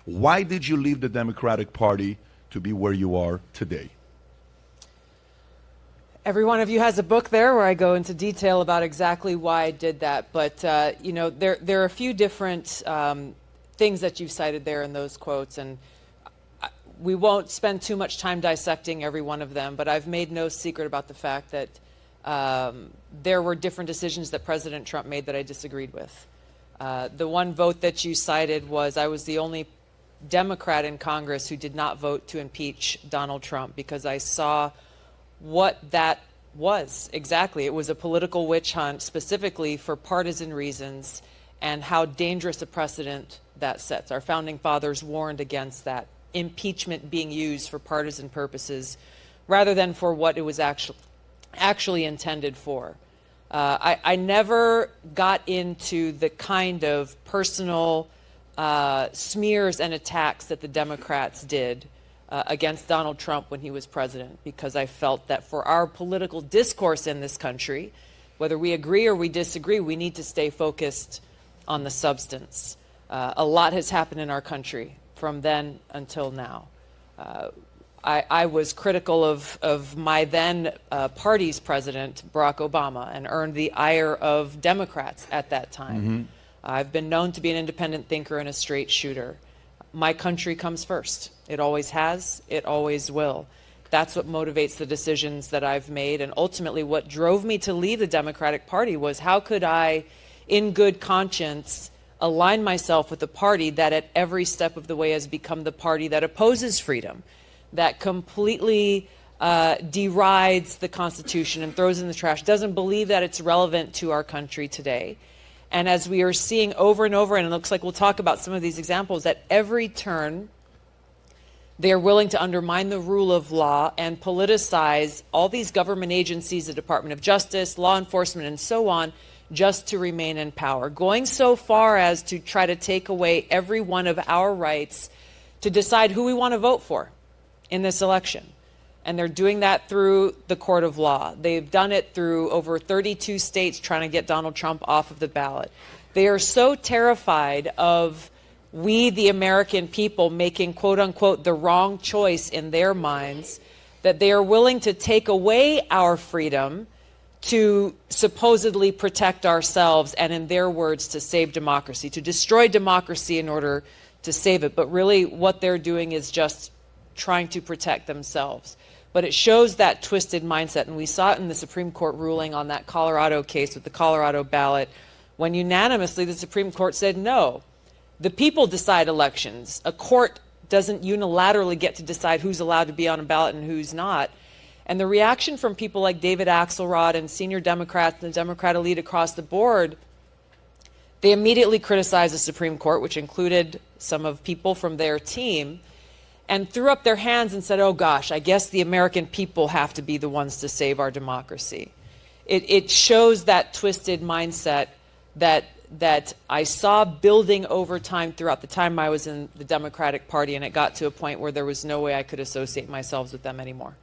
Why did you leave the Democratic Party to be where you are today? Every one of you has a book there where I go into detail about exactly why I did that. But, you know, there are a few different things that you've cited there in those quotes. And we won't spend too much time dissecting every one of them. But I've made no secret about the fact that there were different decisions that President Trump made that I disagreed with. The one vote that you cited was I was the only Democrat in Congress who did not vote to impeach Donald Trump because I saw what that was exactly. It was a political witch hunt specifically for partisan reasons and how dangerous a precedent that sets. Our founding fathers warned against that impeachment being used for partisan purposes rather than for what it was actually intended for. I never got into the kind of personal smears and attacks that the Democrats did against Donald Trump when he was president, because I felt that for our political discourse in this country, whether we agree or we disagree, we need to stay focused on the substance. A lot has happened in our country from then until now. I was critical of my then party's president, Barack Obama, and earned the ire of Democrats at that time. Mm-hmm. I've been known to be an independent thinker and a straight shooter. My country comes first. It always has. It always will. That's what motivates the decisions that I've made. And ultimately, what drove me to leave the Democratic Party was how could I, in good conscience, align myself with a party that at every step of the way has become the party that opposes freedom, that completely derides the Constitution and throws it in the trash, doesn't believe that it's relevant to our country today. And as we are seeing over and over, and it looks like we'll talk about some of these examples, at every turn, they are willing to undermine the rule of law and politicize all these government agencies, the Department of Justice, law enforcement, and so on, just to remain in power, going so far as to try to take away every one of our rights to decide who we want to vote for in this election. And they're doing that through the court of law. They've done it through over 32 states trying to get Donald Trump off of the ballot. They are so terrified of we, the American people, making, quote unquote, the wrong choice in their minds, that they are willing to take away our freedom to supposedly protect ourselves and, in their words, to save democracy, to destroy democracy in order to save it. But really what they're doing is just trying to protect themselves. But it shows that twisted mindset, and we saw it in the Supreme Court ruling on that Colorado case with the Colorado ballot, when unanimously the Supreme Court said no. The people decide elections. A court doesn't unilaterally get to decide who's allowed to be on a ballot and who's not. And the reaction from people like David Axelrod and senior Democrats and the Democrat elite across the board, they immediately criticized the Supreme Court, which included some of people from their team, and threw up their hands and said, oh gosh, I guess the American people have to be the ones to save our democracy. It shows that twisted mindset that I saw building over time throughout the time I was in the Democratic Party, and it got to a point where there was no way I could associate myself with them anymore.